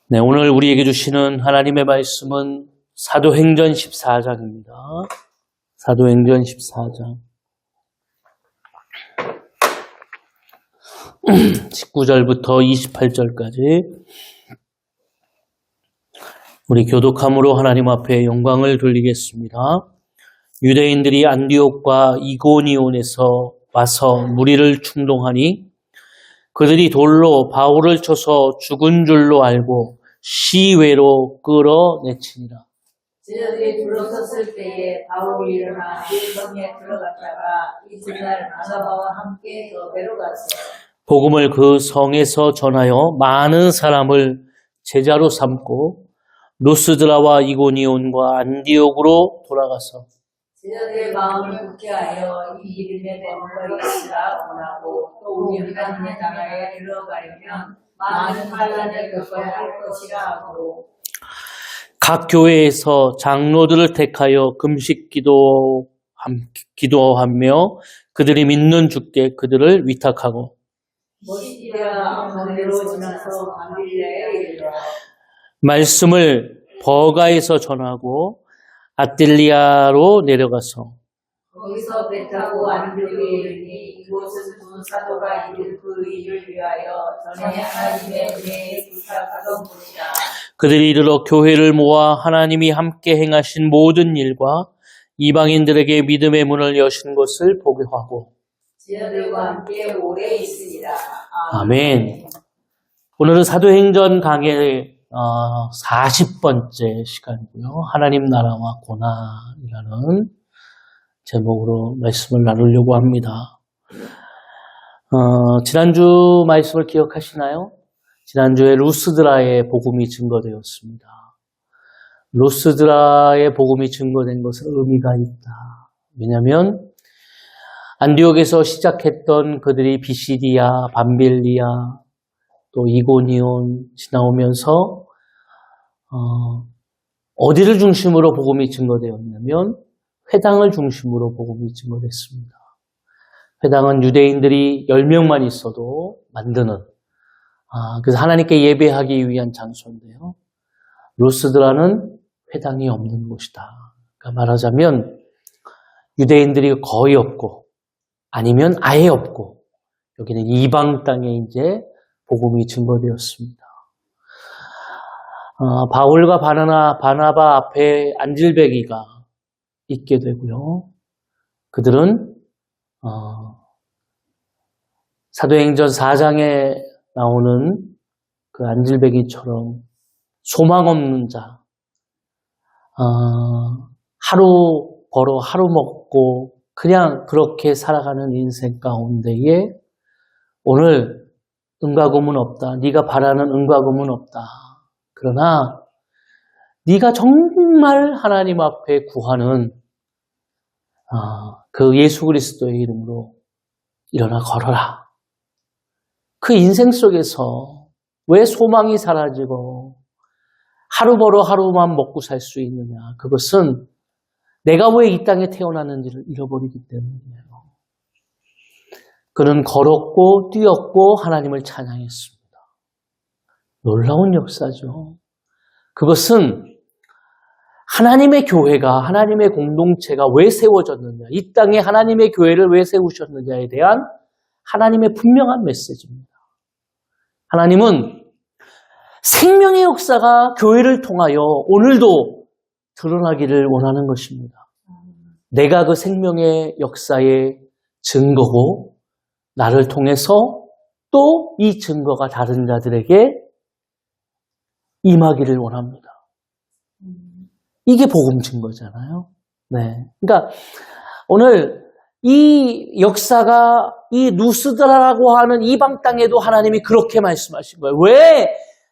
네, 오늘 우리에게 주시는 하나님의 말씀은 사도행전 14장입니다. 사도행전 14장 19절부터 28절까지 우리 교독함으로 하나님 앞에 영광을 돌리겠습니다. 유대인들이 안디옥과 이고니온에서 와서 무리를 충동하니 그들이 돌로 바울을 쳐서 죽은 줄로 알고 시외로 끌어내치니라. 제자들이 둘러섰을 때에 바울이 일어나 성에 들어갔다가 이튿날 바나바와 함께 여배로 갔어요. 복음을 그 성에서 전하여 많은 사람을 제자로 삼고 루스드라와 이고니온과 안디옥으로 돌아가서 제자들의 마음을 굳게 하여 이 이름에 머물러 있으라 원하고 또 우리 하나님의 나라에 들어가려면 많은 환난을 겪어야 할 것이라 하고 각 교회에서 장로들을 택하여 금식 기도하며 그들이 믿는 주께 그들을 위탁하고 모시디아 반대로 지나서 갈릴레에 이르러 말씀을 버가에서 전하고 아딜리아로 내려가서 거기서 배 타고 안디옥에 이르니 이곳은 두 사도가 이른 그 일을 위하여 전에 하나님의 은혜에 부탁하던 곳이라. 그들이 이르러 교회를 모아 하나님이 함께 행하신 모든 일과 이방인들에게 믿음의 문을 여신 것을 보고하고 제자들과 함께 오래 있으리라. 아멘. 오늘은 사도행전 강의 40번째 시간이고요. 하나님 나라와 고난이라는 제목으로 말씀을 나누려고 합니다. 지난주 말씀을 기억하시나요? 지난주에 루스드라의 복음이 증거되었습니다. 루스드라의 복음이 증거된 것은 의미가 있다. 왜냐하면 안디옥에서 시작했던 그들이 비시디아, 밤빌리아, 또 이고니온 지나오면서 어디를 중심으로 복음이 증거되었냐면 회당을 중심으로 복음이 증거됐습니다. 회당은 유대인들이 10명만 있어도 만드는 그래서 하나님께 예배하기 위한 장소인데요. 루스드라는 회당이 없는 곳이다. 그러니까 말하자면 유대인들이 거의 없고 아니면 아예 없고 여기는 이방 땅에 이제 복음이 증거되었습니다. 바울과 바나바 앞에 안질배기가 있게 되고요. 그들은 사도행전 4장에 나오는 그 안질배기처럼 소망 없는 자, 하루 벌어 하루 먹고 그냥 그렇게 살아가는 인생 가운데에 오늘 은과 금은 없다. 네가 바라는 은과 금은 없다. 그러나 네가 정말 하나님 앞에 구하는 그 예수 그리스도의 이름으로 일어나 걸어라. 그 인생 속에서 왜 소망이 사라지고 하루 벌어 하루만 먹고 살 수 있느냐. 그것은 내가 왜 이 땅에 태어났는지를 잃어버리기 때문이에요. 그는 걸었고 뛰었고 하나님을 찬양했습니다. 놀라운 역사죠. 그것은 하나님의 교회가 하나님의 공동체가 왜 세워졌느냐, 이 땅에 하나님의 교회를 왜 세우셨느냐에 대한 하나님의 분명한 메시지입니다. 하나님은 생명의 역사가 교회를 통하여 오늘도 드러나기를 원하는 것입니다. 내가 그 생명의 역사의 증거고 나를 통해서 또 이 증거가 다른 자들에게 임하기를 원합니다. 이게 복음 증거잖아요. 네. 그러니까 오늘 이 역사가 이 루스드라라고 하는 이방 땅에도 하나님이 그렇게 말씀하신 거예요. 왜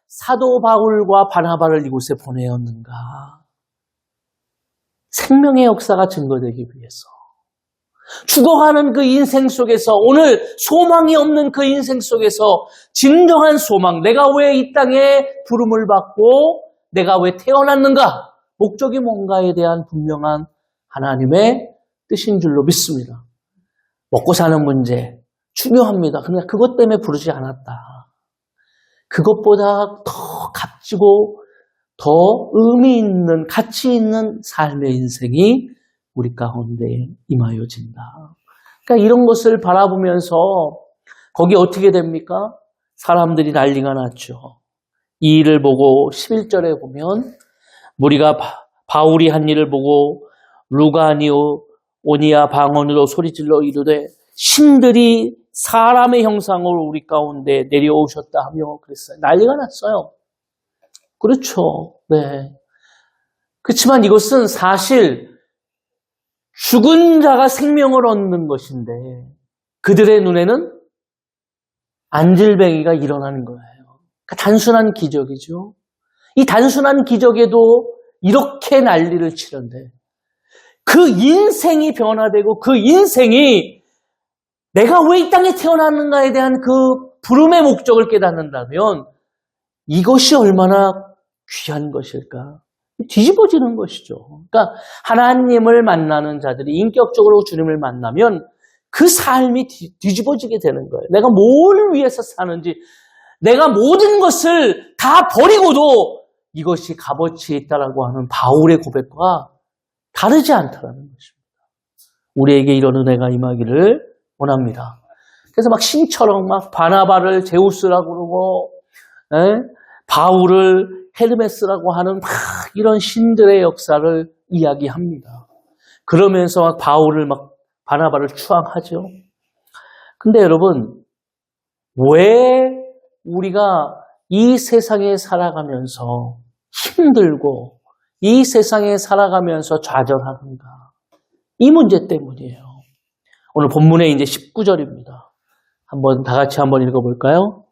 사도 바울과 바나바를 이곳에 보내었는가? 생명의 역사가 증거되기 위해서. 죽어가는 그 인생 속에서 오늘 소망이 없는 그 인생 속에서 진정한 소망, 내가 왜 이 땅에 부름을 받고 내가 왜 태어났는가? 목적이 뭔가에 대한 분명한 하나님의 뜻인 줄로 믿습니다. 먹고 사는 문제 중요합니다. 그냥 그것 때문에 부르지 않았다. 그것보다 더 값지고 더 의미 있는, 가치 있는 삶의 인생이 우리 가운데 임하여진다. 그러니까 이런 것을 바라보면서 거기 어떻게 됩니까? 사람들이 난리가 났죠. 이 일을 보고 11절에 보면 무리가 바울이 한 일을 보고 루가니오 오니아 방언으로 소리질러 이르되 신들이 사람의 형상으로 우리 가운데 내려오셨다 하며 그랬어요. 난리가 났어요. 그렇죠. 네. 그렇지만 이것은 사실 죽은 자가 생명을 얻는 것인데 그들의 눈에는 안질뱅이가 일어나는 거예요. 그러니까 단순한 기적이죠. 이 단순한 기적에도 이렇게 난리를 치는데 그 인생이 변화되고 그 인생이 내가 왜 이 땅에 태어났는가에 대한 그 부름의 목적을 깨닫는다면 이것이 얼마나 귀한 것일까? 뒤집어지는 것이죠. 그러니까 하나님을 만나는 자들이 인격적으로 주님을 만나면 그 삶이 뒤집어지게 되는 거예요. 내가 뭘 위해서 사는지, 내가 모든 것을 다 버리고도 이것이 값어치 있다라고 하는 바울의 고백과 다르지 않다라는 것입니다. 우리에게 이런 은혜가 임하기를 원합니다. 그래서 막 신처럼 막 바나바를 제우스라고 그러고, 바울을 헤르메스라고 하는 막 이런 신들의 역사를 이야기합니다. 그러면서 막 바울을 막 바나바를 추앙하죠. 근데 여러분, 왜 우리가 이 세상에 살아가면서 힘들고 이 세상에 살아가면서 좌절하는가? 이 문제 때문이에요. 오늘 본문에 이제 19절입니다. 다 같이 한번 읽어볼까요?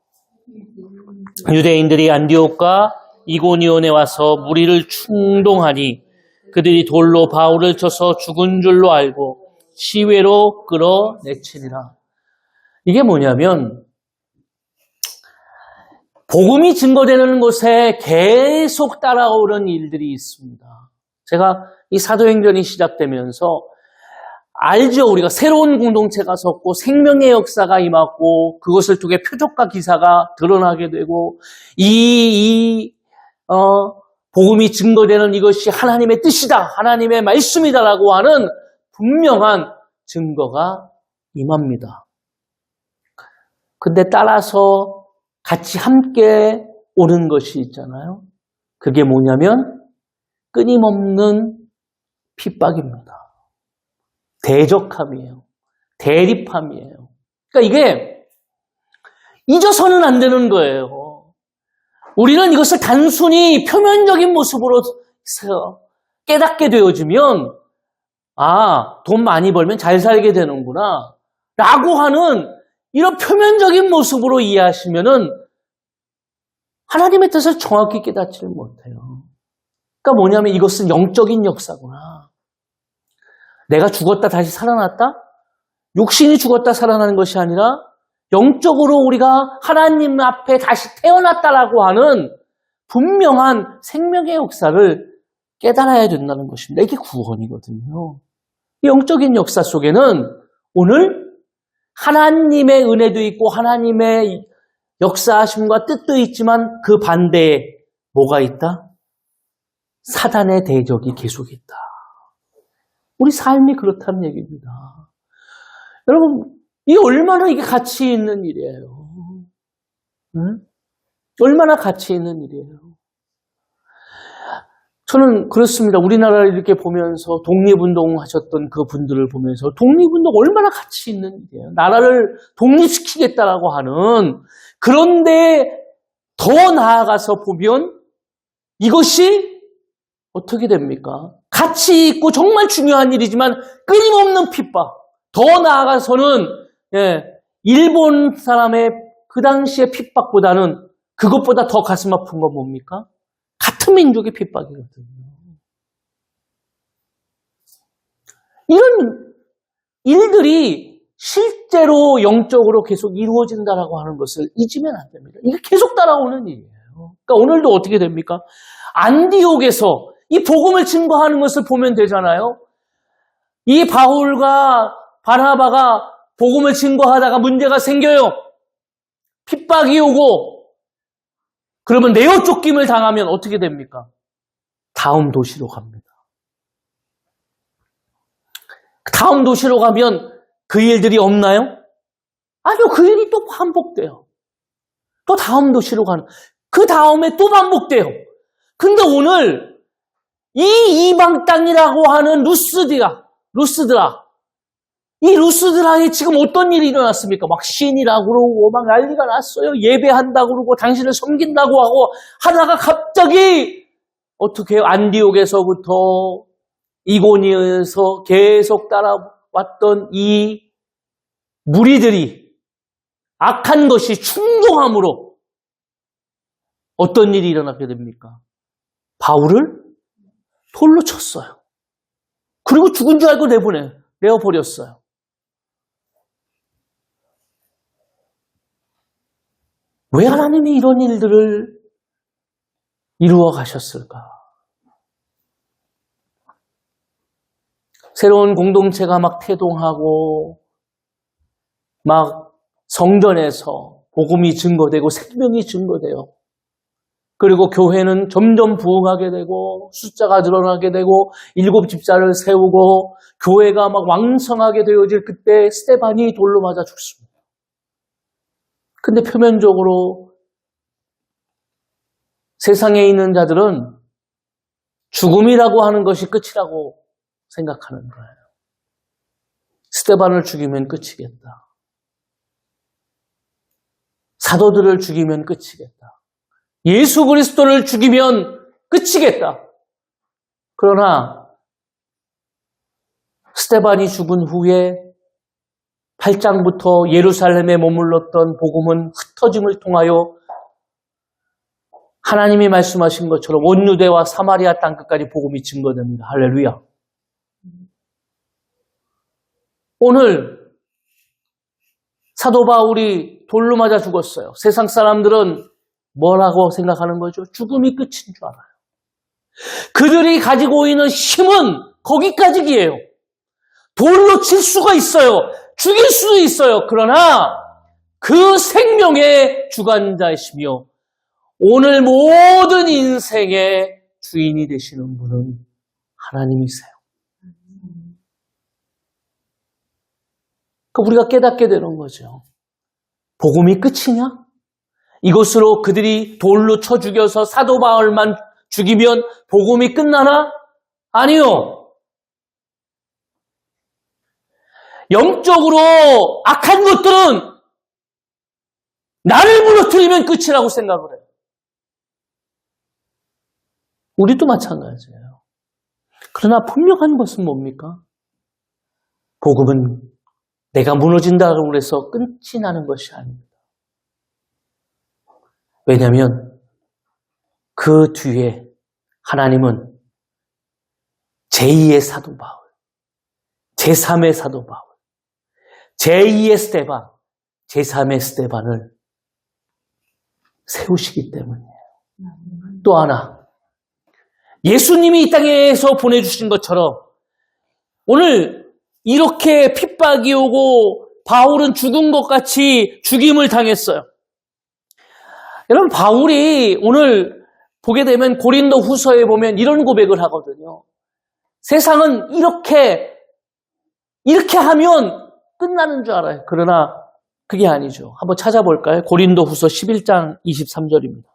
유대인들이 안디옥과 이고니온에 와서 무리를 충동하니 그들이 돌로 바울을 쳐서 죽은 줄로 알고 시외로 끌어내치니라. 이게 뭐냐면 복음이 증거되는 곳에 계속 따라오는 일들이 있습니다. 제가 이 사도행전이 시작되면서 알죠. 우리가 새로운 공동체가 섰고 생명의 역사가 임하고 그것을 통해 표적과 기사가 드러나게 되고 복음이 증거되는 이것이 하나님의 뜻이다. 하나님의 말씀이다라고 하는 분명한 증거가 임합니다. 근데 따라서 같이 함께 오는 것이 있잖아요. 그게 뭐냐면 끊임없는 핍박입니다. 대적함이에요. 대립함이에요. 그러니까 이게 잊어서는 안 되는 거예요. 우리는 이것을 단순히 표면적인 모습으로 깨닫게 되어지면 돈 많이 벌면 잘 살게 되는구나 라고 하는 이런 표면적인 모습으로 이해하시면은 하나님의 뜻을 정확히 깨닫지를 못해요. 그러니까 뭐냐면 이것은 영적인 역사구나. 내가 죽었다 다시 살아났다? 육신이 죽었다 살아나는 것이 아니라 영적으로 우리가 하나님 앞에 다시 태어났다라고 하는 분명한 생명의 역사를 깨달아야 된다는 것입니다. 이게 구원이거든요. 이 영적인 역사 속에는 오늘 하나님의 은혜도 있고 하나님의 역사하심과 뜻도 있지만 그 반대에 뭐가 있다? 사단의 대적이 계속 있다. 우리 삶이 그렇다는 얘기입니다. 여러분, 이게 얼마나 이게 가치 있는 일이에요. 응? 얼마나 가치 있는 일이에요. 저는 그렇습니다. 우리나라를 이렇게 보면서 독립운동 하셨던 그 분들을 보면서 독립운동 얼마나 가치 있는 일이에요. 나라를 독립시키겠다라고 하는, 그런데 더 나아가서 보면 이것이 어떻게 됩니까? 가치 있고 정말 중요한 일이지만 끊임없는 핍박. 더 나아가서는 일본 사람의 그 당시의 핍박보다는 그것보다 더 가슴 아픈 건 뭡니까? 같은 민족의 핍박이거든요. 이런 일들이 실제로 영적으로 계속 이루어진다라고 하는 것을 잊으면 안 됩니다. 이게 계속 따라오는 일이에요. 그러니까 오늘도 어떻게 됩니까? 안디옥에서 이 복음을 증거하는 것을 보면 되잖아요. 이 바울과 바나바가 복음을 증거하다가 문제가 생겨요. 핍박이 오고 그러면 내어 쫓김을 당하면 어떻게 됩니까? 다음 도시로 갑니다. 다음 도시로 가면 그 일들이 없나요? 아니요, 그 일이 또 반복돼요. 또 다음 도시로 가는, 그 다음에 또 반복돼요. 근데 오늘 이 이방 땅이라고 하는 이 루스드라에 지금 어떤 일이 일어났습니까? 막 신이라고 그러고 막 난리가 났어요. 예배한다고 그러고 당신을 섬긴다고 하고 하다가 갑자기 어떻게 해요? 안디옥에서부터 이고니에서 계속 따라왔던 이 무리들이 악한 것이 충동함으로 어떤 일이 일어나게 됩니까? 바울을 돌로 쳤어요. 그리고 죽은 줄 알고 내어버렸어요. 왜 하나님이 이런 일들을 이루어 가셨을까? 새로운 공동체가 막 태동하고 막 성전에서 복음이 증거되고 생명이 증거돼요. 그리고 교회는 점점 부흥하게 되고 숫자가 늘어나게 되고 7 집사를 세우고 교회가 막 왕성하게 되어질 그때 스데반이 돌로 맞아 죽습니다. 근데 표면적으로 세상에 있는 자들은 죽음이라고 하는 것이 끝이라고 생각하는 거예요. 스데반을 죽이면 끝이겠다. 사도들을 죽이면 끝이겠다. 예수 그리스도를 죽이면 끝이겠다. 그러나 스데반이 죽은 후에 8장부터 예루살렘에 머물렀던 복음은 흩어짐을 통하여 하나님이 말씀하신 것처럼 온 유대와 사마리아 땅끝까지 복음이 증거됩니다. 할렐루야. 오늘 사도 바울이 돌로 맞아 죽었어요. 세상 사람들은 뭐라고 생각하는 거죠? 죽음이 끝인 줄 알아요. 그들이 가지고 있는 힘은 거기까지예요. 돌로 칠 수가 있어요. 죽일 수도 있어요. 그러나 그 생명의 주관자이시며 오늘 모든 인생의 주인이 되시는 분은 하나님이세요. 우리가 깨닫게 되는 거죠. 복음이 끝이냐? 이것으로 그들이 돌로 쳐 죽여서 사도 바울만 죽이면 복음이 끝나나? 아니요. 영적으로 악한 것들은 나를 무너뜨리면 끝이라고 생각을 해요. 우리도 마찬가지예요. 그러나 분명한 것은 뭡니까? 복음은 내가 무너진다고 해서 끝이 나는 것이 아닙니다. 왜냐하면 그 뒤에 하나님은 제2의 사도 바울, 제3의 사도 바울, 제2의 스데반, 제3의 스데반을 세우시기 때문이에요. 또 하나, 예수님이 이 땅에서 보내주신 것처럼 오늘 이렇게 핍박이 오고 바울은 죽은 것 같이 죽임을 당했어요. 여러분, 바울이 오늘 보게 되면 고린도 후서에 보면 이런 고백을 하거든요. 세상은 이렇게 하면 끝나는 줄 알아요. 그러나 그게 아니죠. 한번 찾아볼까요? 고린도 후서 11장 23절입니다.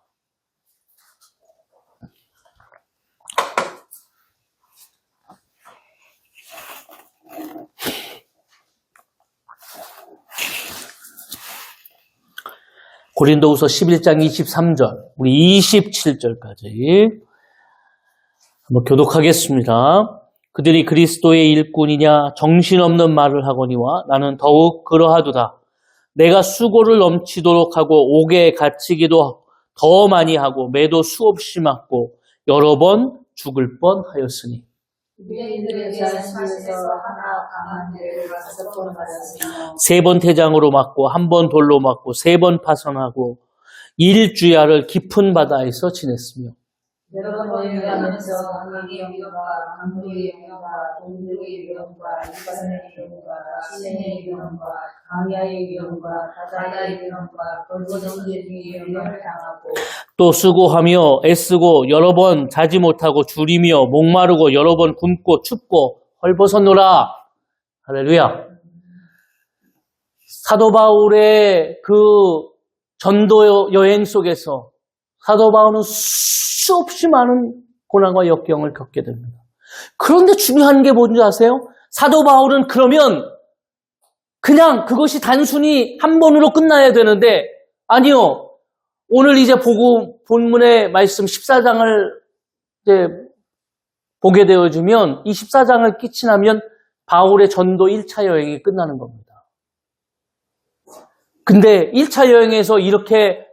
고린도후서 11장 23절, 우리 27절까지 한번 교독하겠습니다. 그들이 그리스도의 일꾼이냐 정신없는 말을 하거니와 나는 더욱 그러하도다. 내가 수고를 넘치도록 하고 옥에 갇히기도 더 많이 하고 매도 수없이 맞고 여러 번 죽을 뻔하였으니. 세 번 태장으로 맞고 한 번 돌로 맞고 3번 파선하고 일주야를 깊은 바다에서 지냈으며 여러 번을 가면서 강의 영광과 강도의 영광과 동족의 영광과 이반의 영광과 신의 영광과 강야의 영광과 바다의 영광과 걸거정들의 영광을 당하고 또 수고하며 애쓰고 여러 번 자지 못하고 줄이며 목마르고 여러 번 굶고 춥고 헐벗었노라. 할렐루야. 사도 바울의 그 전도 여행 속에서 사도 바울은 수없이 많은 고난과 역경을 겪게 됩니다. 그런데 중요한 게 뭔지 아세요? 사도 바울은 그러면 그냥 그것이 단순히 한 번으로 끝나야 되는데 아니요. 오늘 이제 본문의 말씀 14장을 이제 보게 되어주면 이 14장을 끝이 나면 바울의 전도 1차 여행이 끝나는 겁니다. 근데 1차 여행에서 이렇게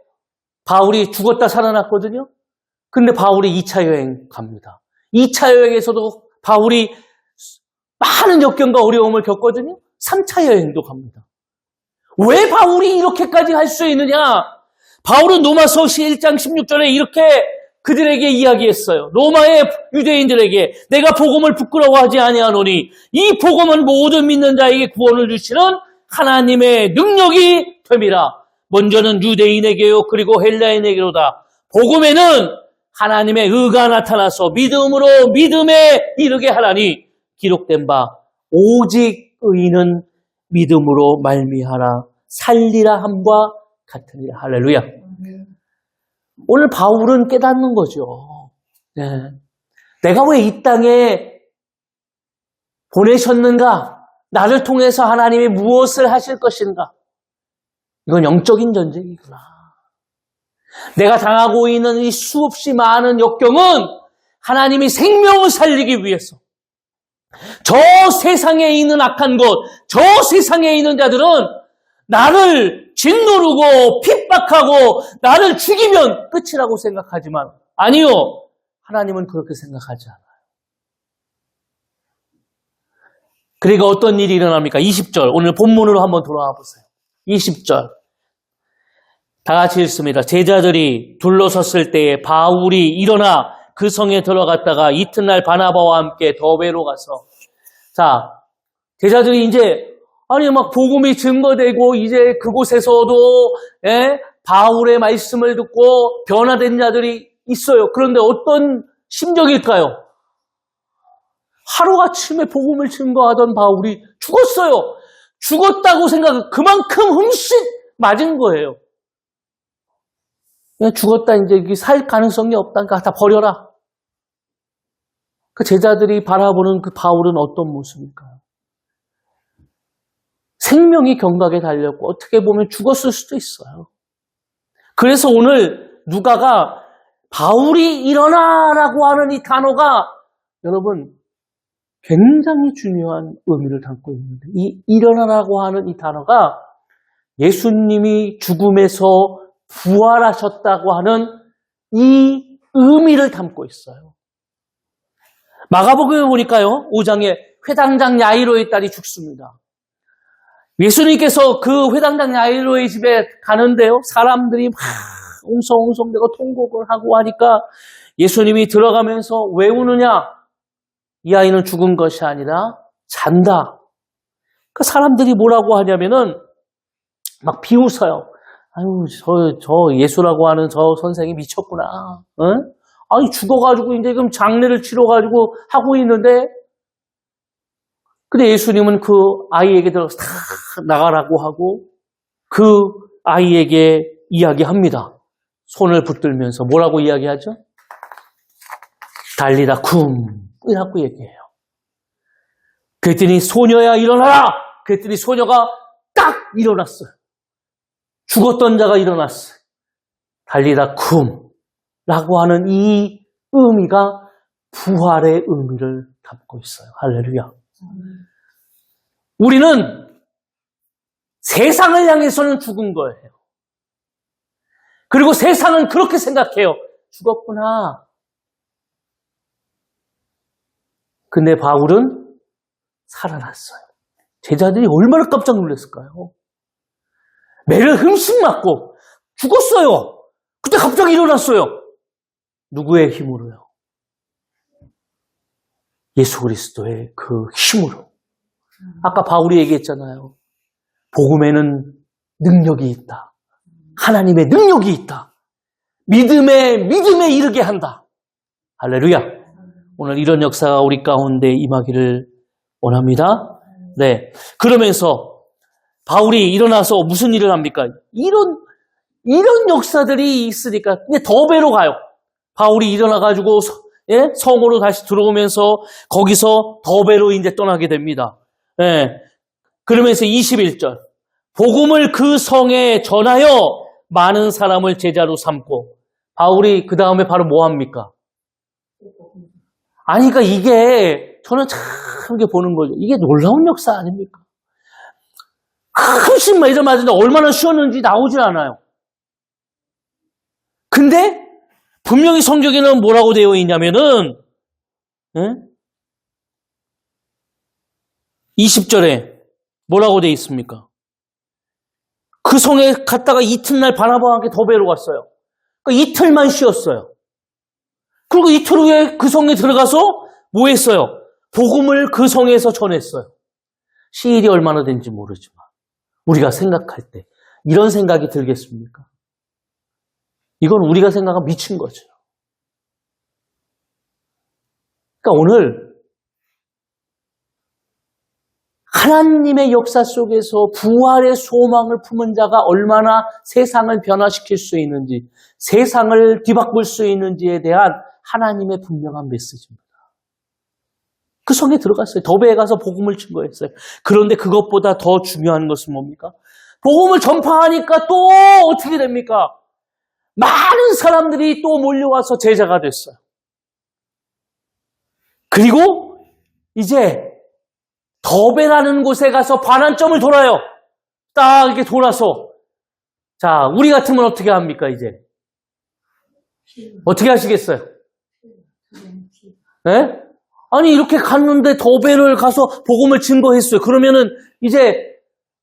바울이 죽었다 살아났거든요. 근데 바울이 2차 여행 갑니다. 2차 여행에서도 바울이 많은 역경과 어려움을 겪거든요. 3차 여행도 갑니다. 왜 바울이 이렇게까지 할 수 있느냐? 바울은 로마서 1장 16절에 이렇게 그들에게 이야기했어요. 로마의 유대인들에게 내가 복음을 부끄러워하지 아니하노니 이 복음은 모든 믿는 자에게 구원을 주시는 하나님의 능력이 됨이라. 먼저는 유대인에게요 그리고 헬라인에게로다. 복음에는 하나님의 의가 나타나서 믿음으로 믿음에 이르게 하라니 기록된 바 오직 의인은 믿음으로 말미하라 살리라 함과 같으니라. 할렐루야. 오늘 바울은 깨닫는 거죠. 네. 내가 왜 이 땅에 보내셨는가? 나를 통해서 하나님이 무엇을 하실 것인가? 이건 영적인 전쟁이구나. 내가 당하고 있는 이 수없이 많은 역경은 하나님이 생명을 살리기 위해서 저 세상에 있는 악한 것, 저 세상에 있는 자들은 나를 짓누르고 핍박하고 나를 죽이면 끝이라고 생각하지만 아니요. 하나님은 그렇게 생각하지 않아요. 그러니까 어떤 일이 일어납니까? 20절. 오늘 본문으로 한번 돌아와 보세요. 20절. 다 같이 읽습니다. 제자들이 둘러섰을 때에 바울이 일어나 그 성에 들어갔다가 이튿날 바나바와 함께 더베로 가서 자, 제자들이 이제 아니 막 복음이 증거되고 이제 그곳에서도 바울의 말씀을 듣고 변화된 자들이 있어요. 그런데 어떤 심정일까요? 하루아침에 복음을 증거하던 바울이 죽었어요. 죽었다고 생각하고 그만큼 흠씬 맞은 거예요. 그냥 죽었다 이제 살 가능성이 없다니까 다 버려라. 그 제자들이 바라보는 그 바울은 어떤 모습일까요? 생명이 경각에 달렸고 어떻게 보면 죽었을 수도 있어요. 그래서 오늘 누가가 바울이 일어나라고 하는 이 단어가 여러분 굉장히 중요한 의미를 담고 있는데 이 일어나라고 하는 이 단어가 예수님이 죽음에서 부활하셨다고 하는 이 의미를 담고 있어요. 마가복음에 보니까요. 5장에 회당장 야이로의 딸이 죽습니다. 예수님께서 그 회당장 야이로의 집에 가는데요. 사람들이 막 웅성웅성 대고 통곡을 하고 하니까 예수님이 들어가면서 왜 우느냐? 이 아이는 죽은 것이 아니라 잔다. 그 사람들이 뭐라고 하냐면은 막 비웃어요. 아유, 저 예수라고 하는 저 선생이 미쳤구나. 응? 아니, 죽어가지고 이제 지금 장례를 치러가지고 하고 있는데 근데 예수님은 그 아이에게 들어가서 다 나가라고 하고 그 아이에게 이야기합니다. 손을 붙들면서 뭐라고 이야기하죠? 달리다 쿰이라고 얘기해요. 그랬더니 소녀야 일어나라! 그랬더니 소녀가 딱 일어났어요. 죽었던 자가 일어났어요. 달리다 쿰라고 하는 이 의미가 부활의 의미를 담고 있어요. 할렐루야. 우리는 세상을 향해서는 죽은 거예요. 그리고 세상은 그렇게 생각해요. 죽었구나. 근데 바울은 살아났어요. 제자들이 얼마나 깜짝 놀랐을까요? 매를 흠씬 맞고 죽었어요. 그때 갑자기 일어났어요. 누구의 힘으로요? 예수 그리스도의 그 힘으로. 아까 바울이 얘기했잖아요. 복음에는 능력이 있다. 하나님의 능력이 있다. 믿음에 이르게 한다. 할렐루야. 오늘 이런 역사가 우리 가운데 임하기를 원합니다. 네. 그러면서 바울이 일어나서 무슨 일을 합니까? 이런 역사들이 있으니까 그냥 더베로 가요. 바울이 일어나가지고 성으로 다시 들어오면서 거기서 더베로 이제 떠나게 됩니다. 예. 그러면서 21절. 복음을 그 성에 전하여 많은 사람을 제자로 삼고, 바울이 그 다음에 바로 뭐 합니까? 아니, 그러니까 이게, 저는 참 이렇게 보는 거죠. 이게 놀라운 역사 아닙니까? 큰 신만 일어나는데 얼마나 쉬었는지 나오질 않아요. 근데, 분명히 성경에는 뭐라고 되어 있냐면은, 20절에 뭐라고 되어 있습니까? 그 성에 갔다가 이튿날 바나바와 함께 더베로 갔어요. 그러니까 이틀만 쉬었어요. 그리고 이틀 후에 그 성에 들어가서 뭐 했어요? 복음을 그 성에서 전했어요. 시일이 얼마나 된지 모르지만 우리가 생각할 때 이런 생각이 들겠습니까? 이건 우리가 생각하면 미친 거죠. 그러니까 오늘 하나님의 역사 속에서 부활의 소망을 품은 자가 얼마나 세상을 변화시킬 수 있는지, 세상을 뒤바꿀 수 있는지에 대한 하나님의 분명한 메시지입니다. 그 성에 들어갔어요. 더베에 가서 복음을 증거했어요. 그런데 그것보다 더 중요한 것은 뭡니까? 복음을 전파하니까 또 어떻게 됩니까? 많은 사람들이 또 몰려와서 제자가 됐어요. 그리고 이제 더베라는 곳에 가서 반환점을 돌아요. 딱 이렇게 돌아서. 자, 우리 같으면 어떻게 합니까, 이제? 어떻게 하시겠어요? 네? 아니, 이렇게 갔는데 더베를 가서 복음을 증거했어요. 그러면은 이제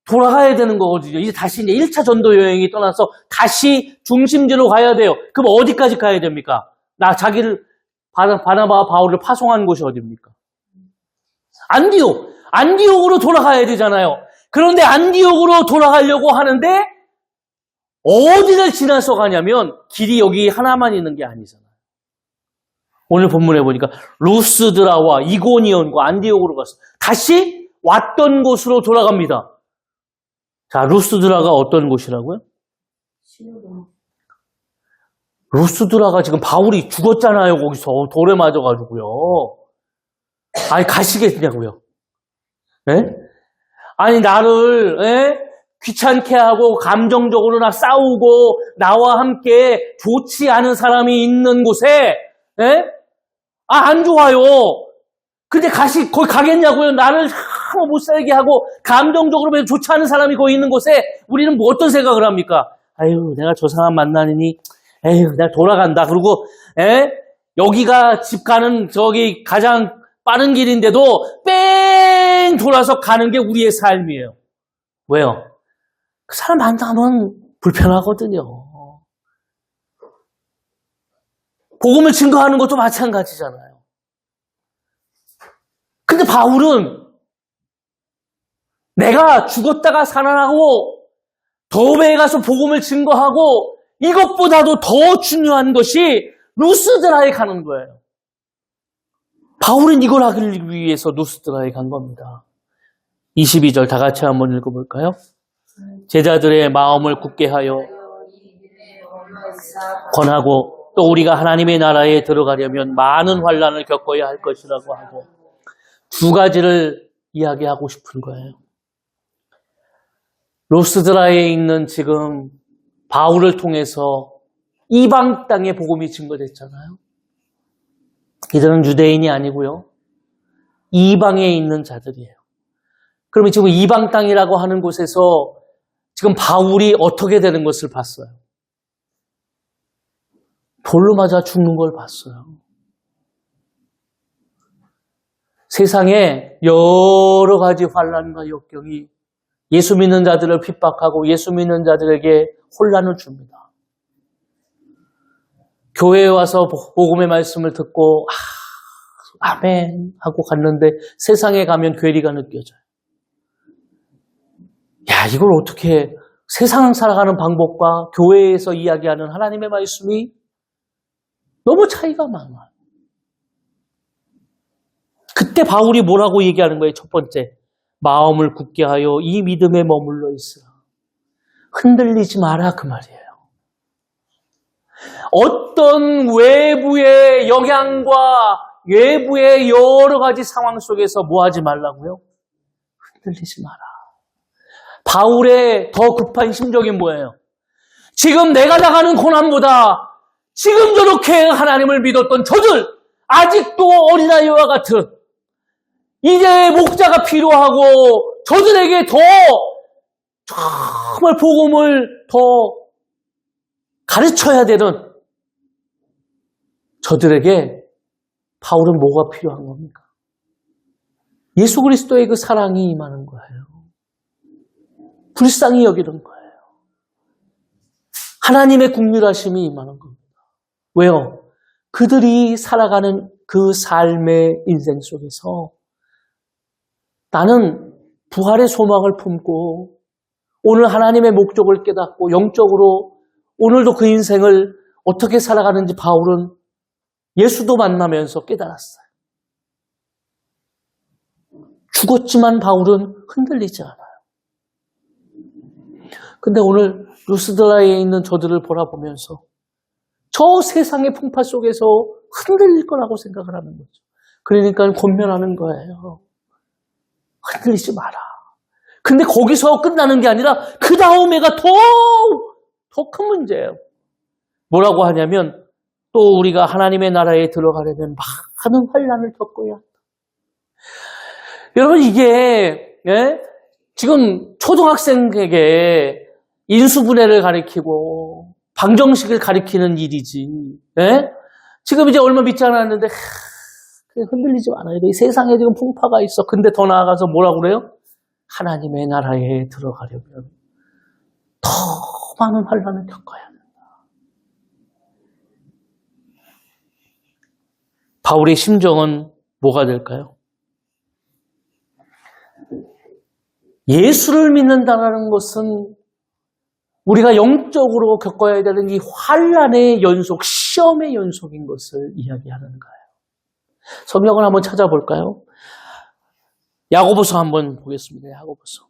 돌아가야 되는 거거든요. 이제 다시 이제 1차 전도 여행이 떠나서 다시 중심지로 가야 돼요. 그럼 어디까지 가야 됩니까? 자기를, 바나바와 바울을 파송한 곳이 어디입니까? 안디옥으로 돌아가야 되잖아요. 그런데 안디옥으로 돌아가려고 하는데 어디를 지나서 가냐면 길이 여기 하나만 있는 게 아니잖아요. 오늘 본문에 보니까 루스드라와 이고니온과 안디옥으로 갔어요. 다시 왔던 곳으로 돌아갑니다. 자, 루스드라가 어떤 곳이라고요? 루스드라가 지금 바울이 죽었잖아요. 거기서 돌에 맞아가지고요. 아니, 가시겠냐고요. 예? 아니, 나를 귀찮게 하고 감정적으로 나 싸우고 나와 함께 좋지 않은 사람이 있는 곳에 안 좋아요. 근데 거기 가겠냐고요. 나를 못 살게 하고 감정적으로 좋지 않은 사람이 거기 있는 곳에 우리는 뭐 어떤 생각을 합니까? 아유, 내가 저 사람 만나니 에휴, 내가 돌아간다. 그리고 여기가 집 가는 저기 가장 빠른 길인데도 뺑 돌아서 가는 게 우리의 삶이에요. 왜요? 그 사람 만나면 불편하거든요. 복음을 증거하는 것도 마찬가지잖아요. 근데 바울은 내가 죽었다가 살아나고 더베에 가서 복음을 증거하고 이것보다도 더 중요한 것이 루스드라에 가는 거예요. 바울은 이걸 하기 위해서 루스드라에 간 겁니다. 22절 다 같이 한번 읽어볼까요? 제자들의 마음을 굳게 하여 권하고 또 우리가 하나님의 나라에 들어가려면 많은 환난을 겪어야 할 것이라고 하고 두 가지를 이야기하고 싶은 거예요. 루스드라에 있는 지금 바울을 통해서 이방 땅에 복음이 증거됐잖아요. 이들은 유대인이 아니고요. 이방에 있는 자들이에요. 그러면 지금 이방 땅이라고 하는 곳에서 지금 바울이 어떻게 되는 것을 봤어요. 돌로 맞아 죽는 걸 봤어요. 세상에 여러 가지 환난과 역경이 예수 믿는 자들을 핍박하고 예수 믿는 자들에게 혼란을 줍니다. 교회에 와서 복음의 말씀을 듣고 아멘 하고 갔는데 세상에 가면 괴리가 느껴져요. 야, 이걸 어떻게 세상 살아가는 방법과 교회에서 이야기하는 하나님의 말씀이 너무 차이가 많아요. 그때 바울이 뭐라고 얘기하는 거예요? 첫 번째, 마음을 굳게 하여 이 믿음에 머물러 있으라. 흔들리지 마라 그 말이에요. 어떤 외부의 영향과 외부의 여러 가지 상황 속에서 뭐 하지 말라고요? 흔들리지 마라. 바울의 더 급한 심정이 뭐예요? 지금 내가 당하는 고난보다 지금 저렇게 하나님을 믿었던 저들, 아직도 어린아이와 같은 이제 목자가 필요하고 저들에게 더 정말 복음을 더 가르쳐야 되는 저들에게 바울은 뭐가 필요한 겁니까? 예수 그리스도의 그 사랑이 임하는 거예요. 불쌍히 여기는 거예요. 하나님의 긍휼하심이 임하는 겁니다. 왜요? 그들이 살아가는 그 삶의 인생 속에서 나는 부활의 소망을 품고 오늘 하나님의 목적을 깨닫고 영적으로 오늘도 그 인생을 어떻게 살아가는지 바울은 예수도 만나면서 깨달았어요. 죽었지만 바울은 흔들리지 않아요. 근데 오늘 루스드라에 있는 저들을 보라보면서 저 세상의 풍파 속에서 흔들릴 거라고 생각을 하는 거죠. 그러니까 권면하는 거예요. 흔들리지 마라. 근데 거기서 끝나는 게 아니라 그 다음에가 더 큰 문제예요. 뭐라고 하냐면 또 우리가 하나님의 나라에 들어가려면 많은 환난을 겪어야 한다. 여러분 이게 지금 초등학생에게 인수분해를 가리키고 방정식을 가리키는 일이지. 지금 이제 얼마 믿지 않았는데 그냥 흔들리지 말아야 돼. 이 세상에 지금 풍파가 있어. 근데 더 나아가서 뭐라고 그래요? 하나님의 나라에 들어가려면 더 많은 환난을 겪어야 한다. 바울의 심정은 뭐가 될까요? 예수를 믿는다는 것은 우리가 영적으로 겪어야 되는 이 환난의 연속, 시험의 연속인 것을 이야기하는 거예요. 성경을 한번 찾아볼까요? 야고보서 한번 보겠습니다. 야고보서.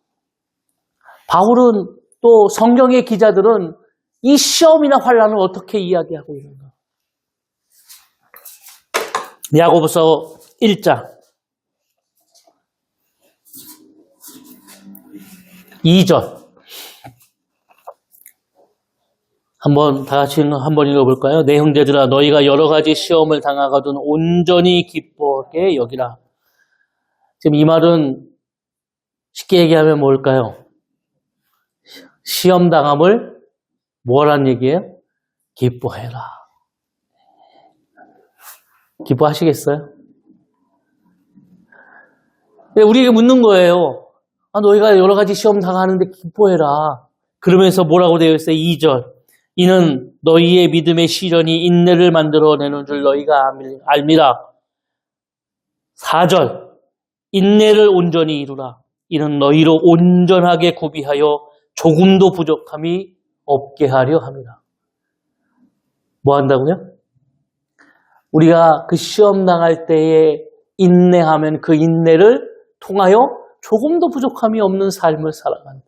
바울은 또 성경의 기자들은 이 시험이나 환난을 어떻게 이야기하고 있는가? 야고보서 1장 2절 한번 다 같이 한번 읽어볼까요? 내 형제들아 너희가 여러 가지 시험을 당하거든 온전히 기뻐하게 여기라. 지금 이 말은 쉽게 얘기하면 뭘까요? 시험 당함을 뭐란 얘기예요? 기뻐해라. 기뻐하시겠어요? 우리에게 묻는 거예요. 너희가 여러 가지 시험 당하는데 기뻐해라. 그러면서 뭐라고 되어 있어요? 2절. 이는 너희의 믿음의 시련이 인내를 만들어내는 줄 너희가 알미라. 4절. 인내를 온전히 이루라. 이는 너희로 온전하게 구비하여 조금도 부족함이 없게 하려 함이라. 뭐 한다고요? 우리가 그 시험 당할 때에 인내하면 그 인내를 통하여 조금도 부족함이 없는 삶을 살아간다.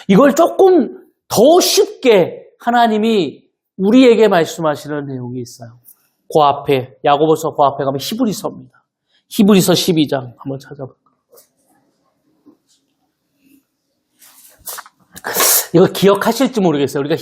이걸 조금 더 쉽게 하나님이 우리에게 말씀하시는 내용이 있어요. 그 앞에 야고보서 그 앞에 가면 히브리서입니다. 히브리서 12장 한번 찾아볼까요? 이거 기억하실지 모르겠어요. 우리가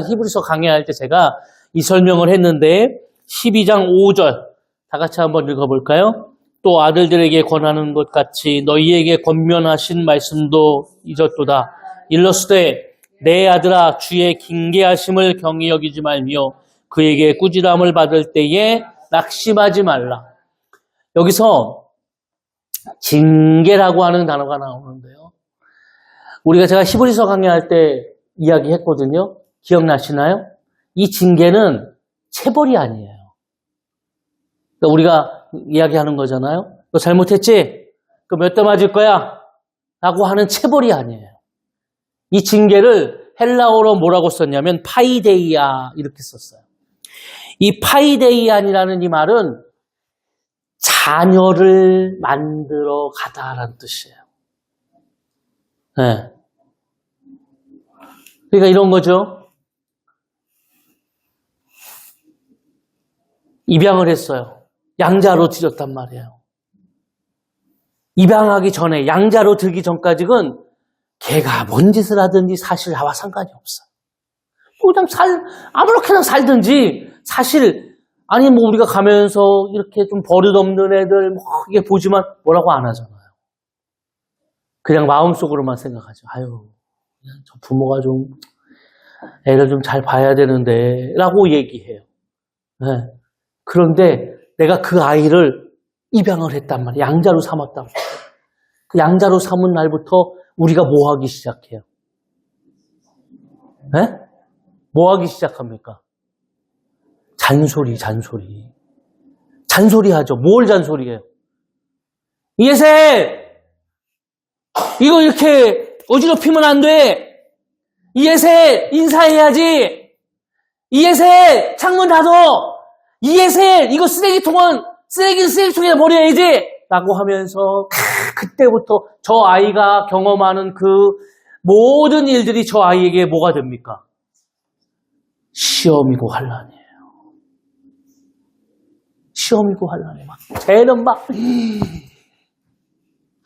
히브리서 강의할 때 제가 이 설명을 했는데 12장 5절 다 같이 한번 읽어볼까요? 또 아들들에게 권하는 것 같이 너희에게 권면하신 말씀도 잊었도다. 일러스되 내 아들아 주의 긴계하심을 경히 여기지 말며 그에게 꾸지람을 받을 때에 낙심하지 말라. 여기서 징계라고 하는 단어가 나오는데요. 제가 히브리서 강의할 때 이야기했거든요. 기억나시나요? 이 징계는 체벌이 아니에요. 그러니까 우리가 이야기하는 거잖아요. 너 잘못했지? 그 몇 대 맞을 거야? 라고 하는 체벌이 아니에요. 이 징계를 헬라어로 뭐라고 썼냐면 파이데이아 이렇게 썼어요. 이 파이데이안이라는 이 말은 자녀를 만들어 가다라는 뜻이에요. 네. 그러니까 이런 거죠. 입양을 했어요. 양자로 들였단 말이에요. 입양하기 전에 양자로 들기 전까지는 걔가 뭔 짓을 하든지 사실 나와 상관이 없어요. 그냥 아무렇게나 살든지 사실 아니 뭐 우리가 가면서 이렇게 좀 버릇없는 애들 뭐 이게 보지만 뭐라고 안 하잖아요. 그냥 마음속으로만 생각하죠. 아유, 그냥 저 부모가 좀 애를 좀 잘 봐야 되는데 라고 얘기해요. 네. 그런데 내가 그 아이를 입양을 했단 말이에요. 양자로 삼았단 말이에요. 그 양자로 삼은 날부터 우리가 뭐 하기 시작해요? 네? 뭐 하기 시작합니까? 잔소리. 잔소리하죠. 뭘 잔소리해요? 이예세! 이거 이렇게 어지럽히면 안 돼! 이예세! 인사해야지! 이예세! 창문 닫어! 이예세! 이거 쓰레기통에 버려야지! 라고 하면서 그때부터 저 아이가 경험하는 그 모든 일들이 저 아이에게 뭐가 됩니까? 시험이고 환난이에요. 시험이고 환난이에요. 막 쟤는 막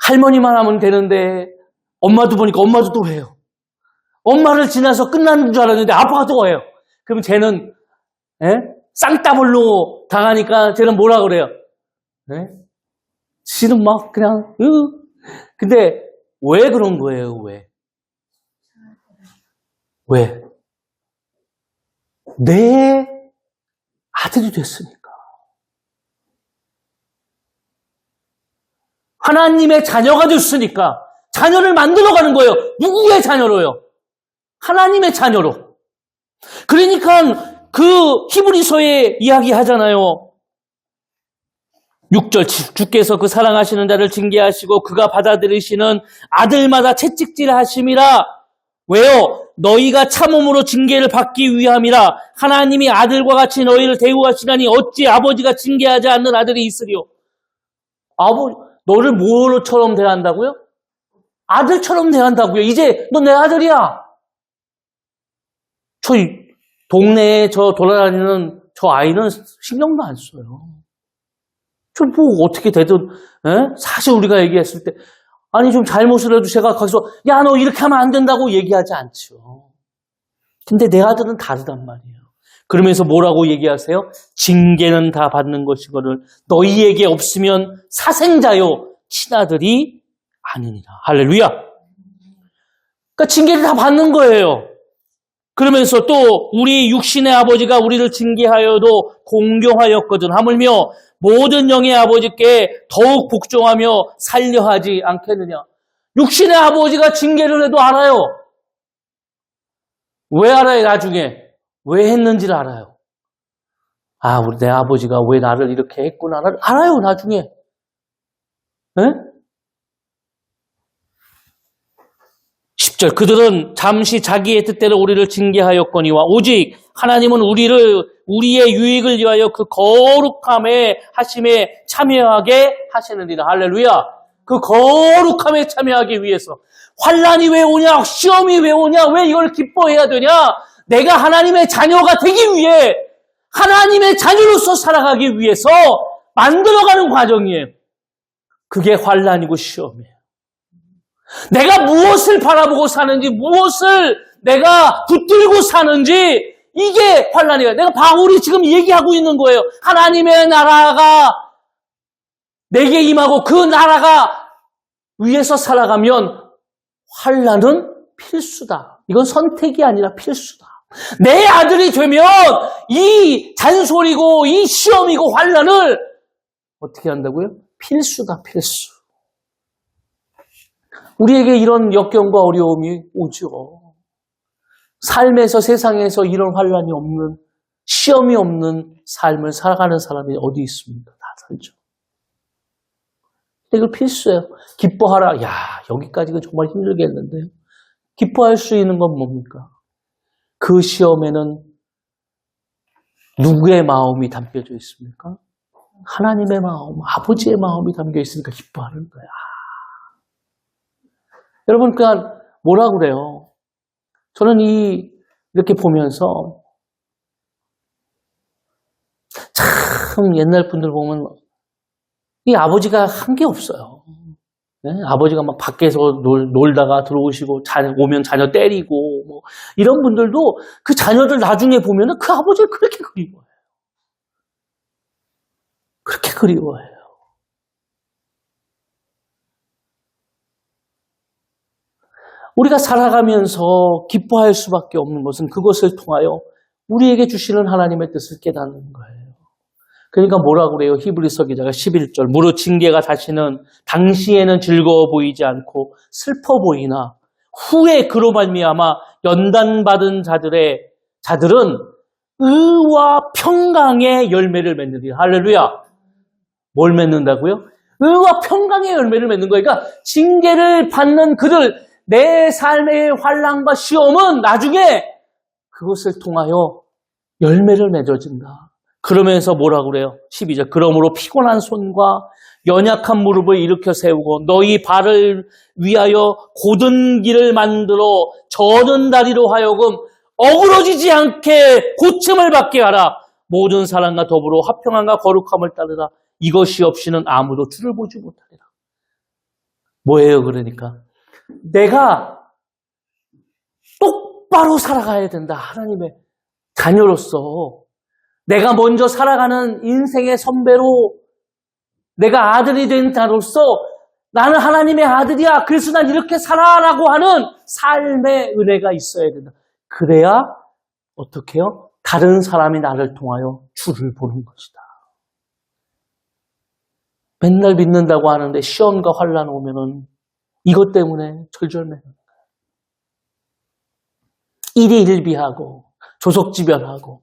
할머니만 하면 되는데 엄마도 보니까 엄마도 또 해요. 엄마를 지나서 끝나는 줄 알았는데 아빠가 또 해요. 그럼 쟤는 쌍따블로 당하니까 쟤는 뭐라 그래요? 지는 막 그냥 근데 왜 그런 거예요? 왜? 내 아들이 됐으니까. 하나님의 자녀가 됐으니까 자녀를 만들어가는 거예요. 누구의 자녀로요? 하나님의 자녀로. 그러니까 그 히브리서에 이야기하잖아요. 6절 주께서 그 사랑하시는 자를 징계하시고 그가 받아들이시는 아들마다 채찍질하심이라. 왜요? 너희가 참음으로 징계를 받기 위함이라. 하나님이 아들과 같이 너희를 대우하시나니 어찌 아버지가 징계하지 않는 아들이 있으리요? 너를 뭐로처럼 대한다고요? 아들처럼 대한다고요. 이제 너 내 아들이야. 저 동네에 저 돌아다니는 저 아이는 신경도 안 써요. 저 뭐 어떻게 되든 사실 우리가 얘기했을 때 아니 좀 잘못을 해도 제가 거기서 야 너 이렇게 하면 안 된다고 얘기하지 않죠. 근데 내 아들은 다르단 말이에요. 그러면서 뭐라고 얘기하세요? 징계는 다 받는 것이거늘 너희에게 없으면 사생자요 친아들이 아니니라. 할렐루야. 그러니까 징계를 다 받는 거예요. 그러면서 또 우리 육신의 아버지가 우리를 징계하여도 공경하였거든. 하물며 모든 영의 아버지께 더욱 복종하며 살려하지 않겠느냐. 육신의 아버지가 징계를 해도 알아요. 왜 알아요? 나중에. 왜 했는지를 알아요. 우리 내 아버지가 왜 나를 이렇게 했구나. 알아요, 나중에. 네? 10절 그들은 잠시 자기의 뜻대로 우리를 징계하였거니와 오직 하나님은 우리의 유익을 위하여 그 거룩함에 하심에 참여하게 하시느니라. 할렐루야. 그 거룩함에 참여하기 위해서. 환난이 왜 오냐? 시험이 왜 오냐? 왜 이걸 기뻐해야 되냐? 내가 하나님의 자녀가 되기 위해 하나님의 자녀로서 살아가기 위해서 만들어가는 과정이에요. 그게 환난이고 시험이에요. 내가 무엇을 바라보고 사는지, 무엇을 내가 붙들고 사는지, 이게 환난이에요. 내가 바울이 지금 얘기하고 있는 거예요. 하나님의 나라가 내게 임하고 그 나라가 위에서 살아가면 환난은 필수다. 이건 선택이 아니라 필수다. 내 아들이 되면 이 잔소리고 이 시험이고 환난을 어떻게 한다고요? 필수다, 필수. 우리에게 이런 역경과 어려움이 오죠. 삶에서 세상에서 이런 환난이 없는 시험이 없는 삶을 살아가는 사람이 어디 있습니까? 다 살죠. 이거 필수예요. 기뻐하라. 야, 여기까지가 정말 힘들겠는데요. 기뻐할 수 있는 건 뭡니까? 그 시험에는 누구의 마음이 담겨져 있습니까? 하나님의 마음, 아버지의 마음이 담겨 있으니까 기뻐하는 거야. 여러분, 그러니까 뭐라 그래요? 저는 이렇게 보면서 참 옛날 분들 보면 이 아버지가 한 게 없어요. 네? 아버지가 막 밖에서 놀다가 들어오시고 오면 자녀 때리고 뭐 이런 분들도 그 자녀들 나중에 보면은 그 아버지를 그렇게 그리워해요. 그렇게 그리워해요. 우리가 살아가면서 기뻐할 수밖에 없는 것은 그것을 통하여 우리에게 주시는 하나님의 뜻을 깨닫는 거예요. 그러니까 뭐라 그래요? 히브리서 기자가 11절. 무릇 징계가 다시는 당시에는 즐거워 보이지 않고 슬퍼 보이나 후에 그로 말미암아 연단받은 자들은 의와 평강의 열매를 맺느니라. 할렐루야. 뭘 맺는다고요? 의와 평강의 열매를 맺는 거예요. 그러니까 징계를 받는 그들, 내 삶의 환난과 시험은 나중에 그것을 통하여 열매를 맺어진다. 그러면서 뭐라고 그래요? 12절. 그러므로 피곤한 손과 연약한 무릎을 일으켜 세우고 너희 발을 위하여 곧은 길을 만들어 저는 다리로 하여금 어그러지지 않게 고침을 받게 하라. 모든 사람과 더불어 화평함과 거룩함을 따르라. 이것이 없이는 아무도 주를 보지 못하리라. 뭐예요, 그러니까? 내가 똑바로 살아가야 된다. 하나님의 자녀로서. 내가 먼저 살아가는 인생의 선배로 내가 아들이 된 자로서 나는 하나님의 아들이야. 그래서 난 이렇게 살아라고 하는 삶의 은혜가 있어야 된다. 그래야 어떻게 해요? 다른 사람이 나를 통하여 주를 보는 것이다. 맨날 믿는다고 하는데 시험과 환난 오면은 이것 때문에 절절매는 거예요. 일희일비하고 조석지변하고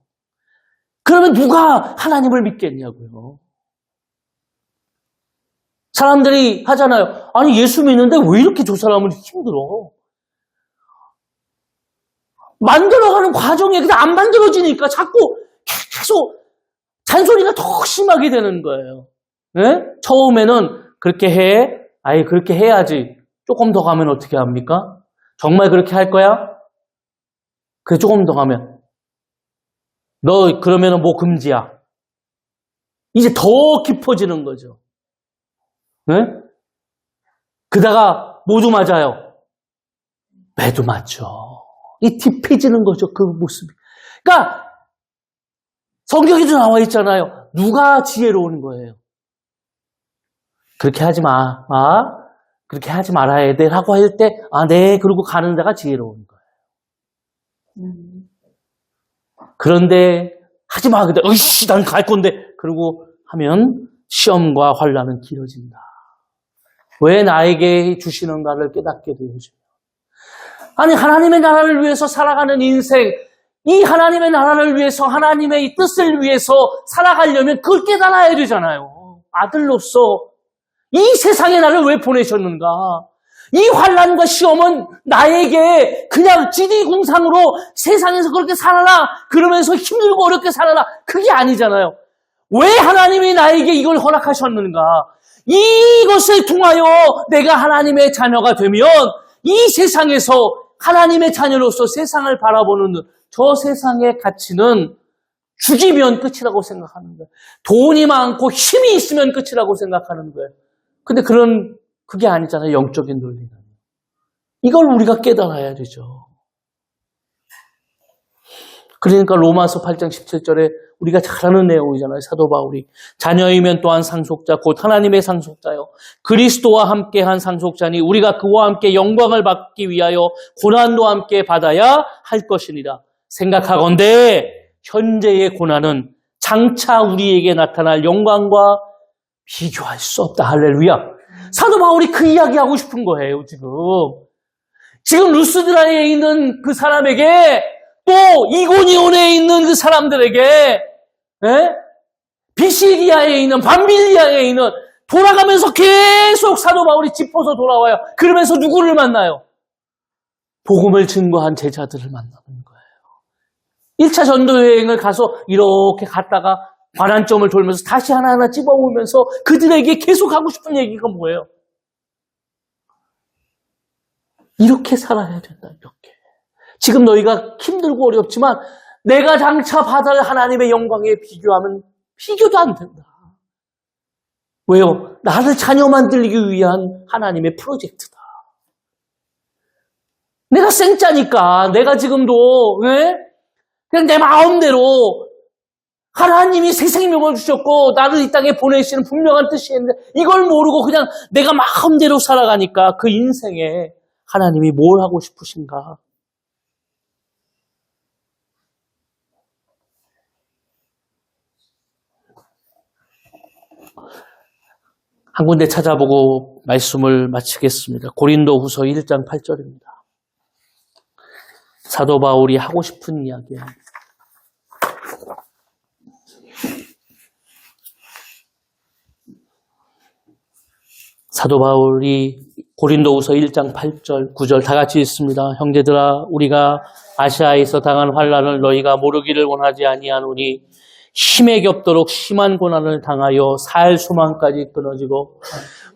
그러면 누가 하나님을 믿겠냐고요. 사람들이 하잖아요. 아니 예수 믿는데 왜 이렇게 저 사람을 힘들어? 만들어가는 과정에 그냥 안 만들어지니까 자꾸 계속 잔소리가 더 심하게 되는 거예요. 네? 처음에는 그렇게 해. 아예 그렇게 해야지. 조금 더 가면 어떻게 합니까? 정말 그렇게 할 거야? 그래 조금 더 가면 너 그러면은 뭐 금지야. 이제 더 깊어지는 거죠. 네? 그다가 모두 맞아요. 매도 맞죠. 이 딥해지는 거죠. 그 모습이. 그러니까 성경에도 나와 있잖아요. 누가 지혜로운 거예요. 그렇게 하지 마. 그렇게 하지 말아야 돼. 라고 할 때, 네. 그러고 가는 데가 지혜로운 거예요. 그런데, 하지 마. 근데, 으이씨, 난 갈 건데. 그러고 하면 시험과 환난은 길어진다. 왜 나에게 주시는가를 깨닫게 되어져요. 아니, 하나님의 나라를 위해서 살아가는 인생, 이 하나님의 나라를 위해서, 하나님의 이 뜻을 위해서 살아가려면 그걸 깨달아야 되잖아요. 아들로서. 이 세상에 나를 왜 보내셨는가? 이 환난과 시험은 나에게 그냥 지리궁상으로 세상에서 그렇게 살아라 그러면서 힘들고 어렵게 살아라 그게 아니잖아요. 왜 하나님이 나에게 이걸 허락하셨는가? 이것을 통하여 내가 하나님의 자녀가 되면 이 세상에서 하나님의 자녀로서 세상을 바라보는 저 세상의 가치는 죽이면 끝이라고 생각하는 거예요. 돈이 많고 힘이 있으면 끝이라고 생각하는 거예요. 근데 그게 아니잖아요. 영적인 논리는. 이걸 우리가 깨달아야 되죠. 그러니까 로마서 8장 17절에 우리가 잘 아는 내용이잖아요. 사도 바울이. 자녀이면 또한 상속자, 곧 하나님의 상속자요. 그리스도와 함께한 상속자니 우리가 그와 함께 영광을 받기 위하여 고난도 함께 받아야 할 것이니라. 생각하건대 현재의 고난은 장차 우리에게 나타날 영광과 비교할 수 없다. 할렐루야. 사도 바울이 그 이야기하고 싶은 거예요, 지금. 지금 루스드라에 있는 그 사람에게 또 이고니온에 있는 그 사람들에게 비시리아에 있는 밤빌리아에 있는 돌아가면서 계속 사도 바울이 짚어서 돌아와요. 그러면서 누구를 만나요? 복음을 증거한 제자들을 만나는 거예요. 1차 전도 여행을 가서 이렇게 갔다가 반환점을 돌면서 다시 하나하나 집어오면서 그들에게 계속 하고 싶은 얘기가 뭐예요? 이렇게 살아야 된다. 이렇게. 지금 너희가 힘들고 어렵지만 내가 장차 받을 하나님의 영광에 비교하면 비교도 안 된다. 왜요? 나를 자녀 만들기 위한 하나님의 프로젝트다. 내가 생짜니까 내가 지금도 그냥 내 마음대로 하나님이 새 생명을 주셨고 나를 이 땅에 보내시는 분명한 뜻이 있는데 이걸 모르고 그냥 내가 마음대로 살아가니까 그 인생에 하나님이 뭘 하고 싶으신가? 한 군데 찾아보고 말씀을 마치겠습니다. 고린도후서 1장 8절입니다. 사도 바울이 하고 싶은 이야기예요. 사도 바울이 고린도후서 1장 8절, 9절 다 같이 읽습니다. 형제들아, 우리가 아시아에서 당한 환난을 너희가 모르기를 원하지 아니하노니 힘에 겹도록 심한 고난을 당하여 살 소망까지 끊어지고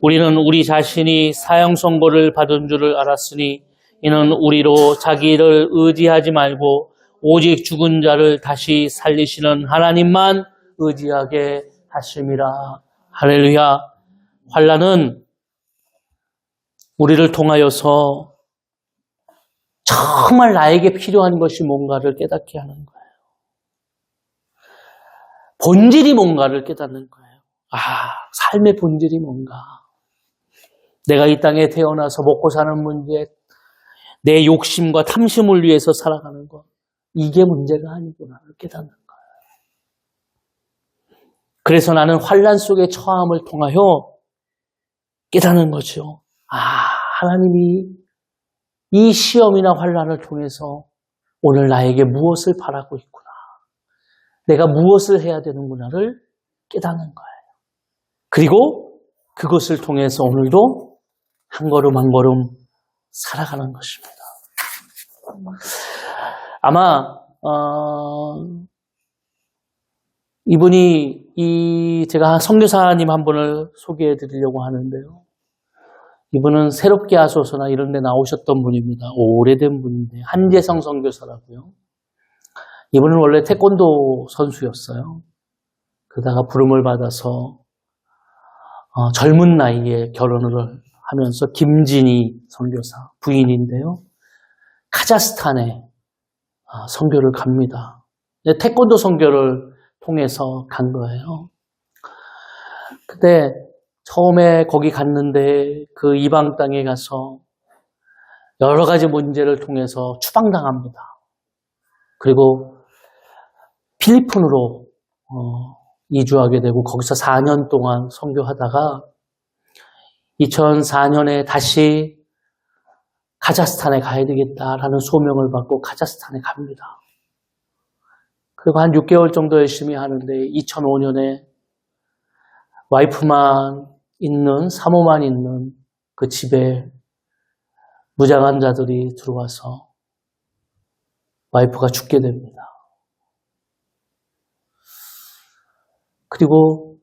우리는 우리 자신이 사형 선고를 받은 줄을 알았으니 이는 우리로 자기를 의지하지 말고 오직 죽은 자를 다시 살리시는 하나님만 의지하게 하심이라. 할렐루야. 환난은 우리를 통하여서 정말 나에게 필요한 것이 뭔가를 깨닫게 하는 거예요. 본질이 뭔가를 깨닫는 거예요. 삶의 본질이 뭔가. 내가 이 땅에 태어나서 먹고 사는 문제, 내 욕심과 탐심을 위해서 살아가는 것. 이게 문제가 아니구나를 깨닫는 거예요. 그래서 나는 환난 속의 처함을 통하여 깨닫는 거죠. 하나님이 이 시험이나 환난을 통해서 오늘 나에게 무엇을 바라고 있구나. 내가 무엇을 해야 되는구나를 깨닫는 거예요. 그리고 그것을 통해서 오늘도 한 걸음 한 걸음 살아가는 것입니다. 아마 이분이 제가 선교사님 한 분을 소개해 드리려고 하는데요. 이분은 새롭게 하소서나 이런 데 나오셨던 분입니다. 오래된 분인데 한재성 선교사라고요. 이분은 원래 태권도 선수였어요. 그러다가 부름을 받아서 젊은 나이에 결혼을 하면서 김진희 선교사 부인인데요. 카자흐스탄에 선교를 갑니다. 태권도 선교를 통해서 간 거예요. 근데 처음에 거기 갔는데 그 이방 땅에 가서 여러 가지 문제를 통해서 추방당합니다. 그리고 필리핀으로 이주하게 되고 거기서 4년 동안 선교하다가 2004년에 다시 카자흐스탄에 가야 되겠다라는 소명을 받고 카자흐스탄에 갑니다. 그리고 한 6개월 정도 열심히 하는데 2005년에 와이프만 있는, 사모만 있는 그 집에 무장한 자들이 들어와서 와이프가 죽게 됩니다. 그리고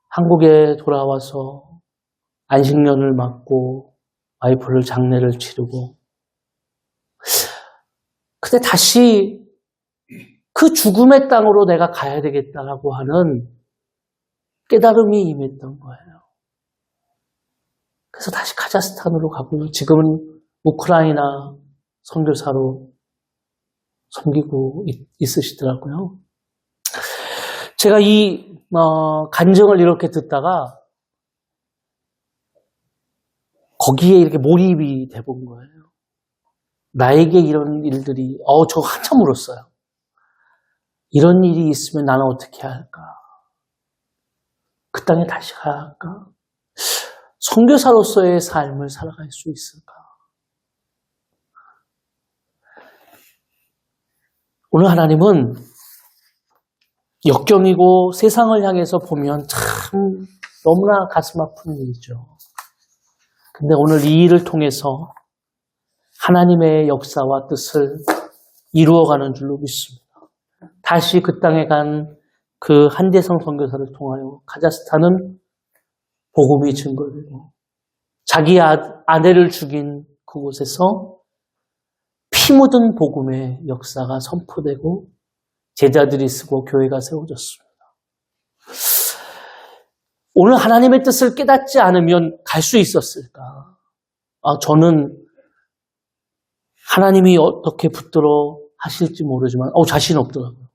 한국에 돌아와서 안식년을 맞고 와이프를 장례를 치르고 근데 다시 그 죽음의 땅으로 내가 가야 되겠다라고 하는 깨달음이 임했던 거예요. 그래서 다시 카자흐스탄으로 가고요. 지금은 우크라이나 선교사로 섬기고 있으시더라고요. 제가 이 간증을 이렇게 듣다가 거기에 이렇게 몰입이 돼본 거예요. 나에게 이런 일들이 저 한참 울었어요. 이런 일이 있으면 나는 어떻게 해야 할까? 그 땅에 다시 가야 할까? 선교사로서의 삶을 살아갈 수 있을까? 오늘 하나님은 역경이고 세상을 향해서 보면 참 너무나 가슴 아픈 일이죠. 근데 오늘 이 일을 통해서 하나님의 역사와 뜻을 이루어가는 줄로 믿습니다. 다시 그 땅에 간 그 한재성 선교사를 통하여 카자흐스탄은 복음이 증거되고 자기 아내를 죽인 그곳에서 피 묻은 복음의 역사가 선포되고 제자들이 쓰고 교회가 세워졌습니다. 오늘 하나님의 뜻을 깨닫지 않으면 갈 수 있었을까? 저는 하나님이 어떻게 붙들어 하실지 모르지만 자신 없더라고요.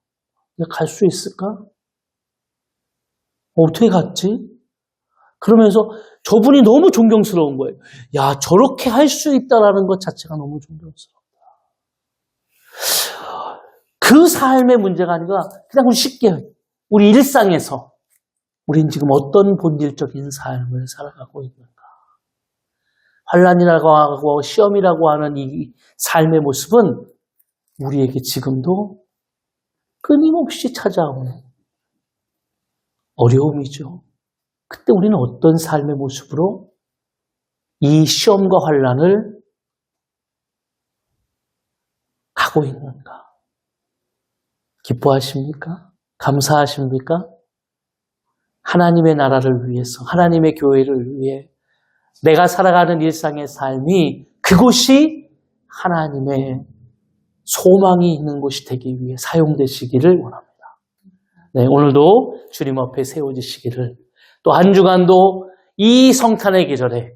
근데 갈 수 있을까? 어떻게 갔지? 그러면서 저분이 너무 존경스러운 거예요. 야, 저렇게 할 수 있다라는 것 자체가 너무 존경스럽다. 그 삶의 문제가 아니라 그냥 쉽게 우리 일상에서 우린 지금 어떤 본질적인 삶을 살아가고 있는가. 환난이라고 하고 시험이라고 하는 이 삶의 모습은 우리에게 지금도 끊임없이 찾아오는 어려움이죠. 그때 우리는 어떤 삶의 모습으로 이 시험과 환난을 가고 있는가? 기뻐하십니까? 감사하십니까? 하나님의 나라를 위해서, 하나님의 교회를 위해 내가 살아가는 일상의 삶이 그곳이 하나님의 소망이 있는 곳이 되기 위해 사용되시기를 원합니다. 네, 오늘도 주님 앞에 세워지시기를, 또 한 주간도 이 성탄의 계절에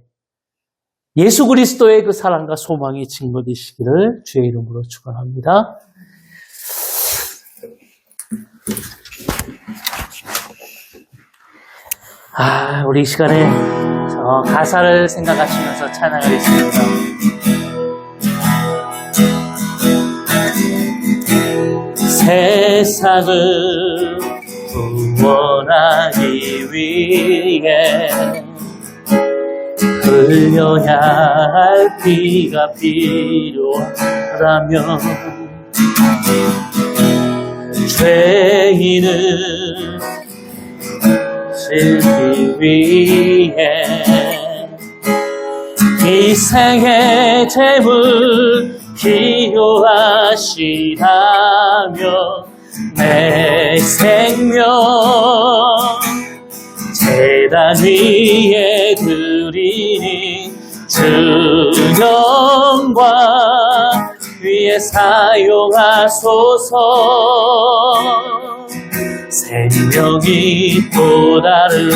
예수 그리스도의 그 사랑과 소망이 증거되시기를 주의 이름으로 축원합니다. 우리 이 시간에 가사를 생각하시면서 찬양하겠습니다. 세상을 구원하기 위해 흘려야 할 피가 필요하다면 죄인을 싣기 위해 희생의 제물 필요하시다면 내 생명 제단 위에 드리니 주 영광 위에 사용하소서. 생명이 또 다른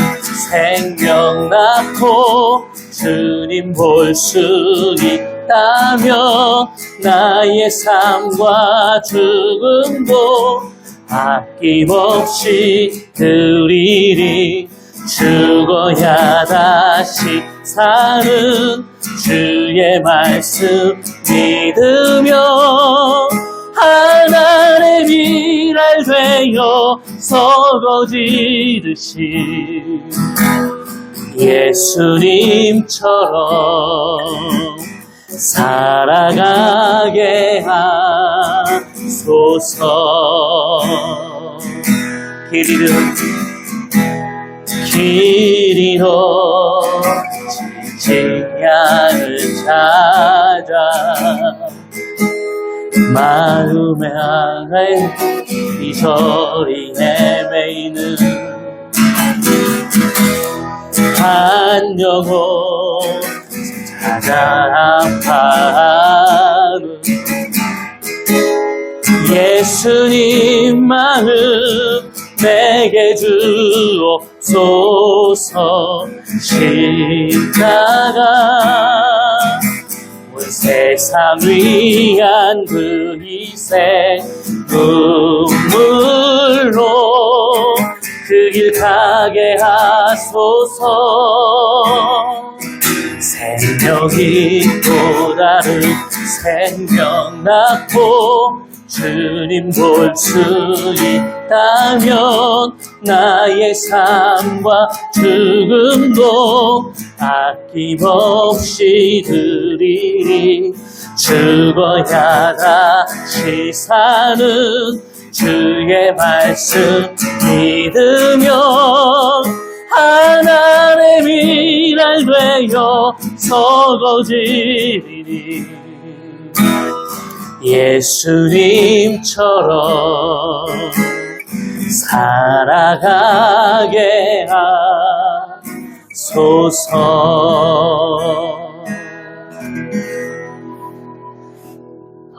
생명 낳고 주님 볼 수 있다면 나의 삶과 죽음도 아낌없이 드리리. 죽어야 다시 사는 주의 말씀 믿으며 하나님의 미랄 되어 서거지듯이 예수님처럼 살아가게 하소서. 길 잃어 지친 양을 찾아 마음에 안에 이절이 헤매이는 한 영혼 찾아 아파하는 예수님 마음 내게 주옵소서. 십자가 온 세상 위한 그 희생 눈물로 그 길 가게 하소서. 생명이 또 다른 생명 낳고 주님 볼 수 있다면 나의 삶과 죽음도 아낌없이 드리리. 죽어야 다시 사는 주의 말씀 믿으며 하나님의 미랄 되어 서거지리니 예수님처럼 살아가게 하소서.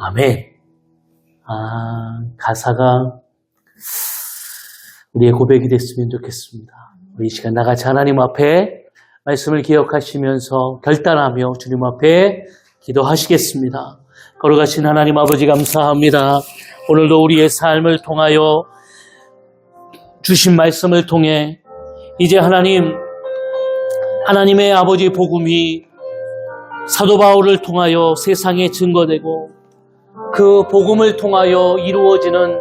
아멘. 가사가 우리의 고백이 됐으면 좋겠습니다. 우리 이 시간 나같이 하나님 앞에 말씀을 기억하시면서 결단하며 주님 앞에 기도하시겠습니다. 걸어가신 하나님 아버지 감사합니다. 오늘도 우리의 삶을 통하여 주신 말씀을 통해 이제 하나님의 아버지 복음이 사도 바울을 통하여 세상에 증거되고 그 복음을 통하여 이루어지는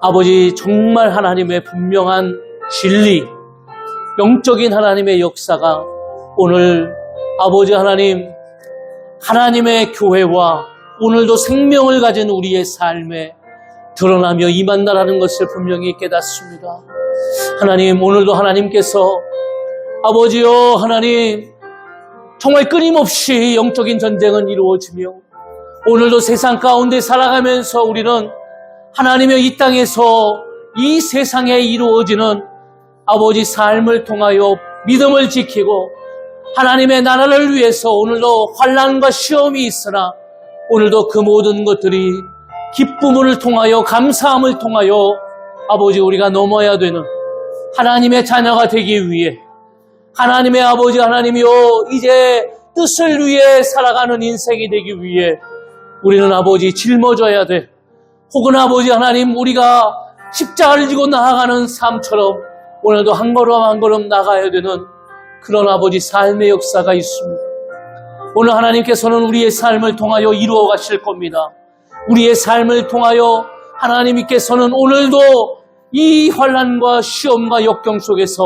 아버지 정말 하나님의 분명한 진리, 영적인 하나님의 역사가 오늘 아버지 하나님의 교회와 오늘도 생명을 가진 우리의 삶에 드러나며 임한다라는 것을 분명히 깨닫습니다. 하나님, 오늘도 하나님께서 아버지여 하나님 정말 끊임없이 영적인 전쟁은 이루어지며 오늘도 세상 가운데 살아가면서 우리는 하나님의 이 땅에서 이 세상에 이루어지는 아버지 삶을 통하여 믿음을 지키고 하나님의 나라를 위해서 오늘도 환난과 시험이 있으나 오늘도 그 모든 것들이 기쁨을 통하여 감사함을 통하여 아버지 우리가 넘어야 되는 하나님의 자녀가 되기 위해 하나님의 아버지 하나님이여 이제 뜻을 위해 살아가는 인생이 되기 위해 우리는 아버지 짊어져야 돼. 혹은 아버지 하나님 우리가 십자가를 지고 나아가는 삶처럼 오늘도 한 걸음 한 걸음 나가야 되는 그런 아버지 삶의 역사가 있습니다. 오늘 하나님께서는 우리의 삶을 통하여 이루어 가실 겁니다. 우리의 삶을 통하여 하나님께서는 오늘도 이 환난과 시험과 역경 속에서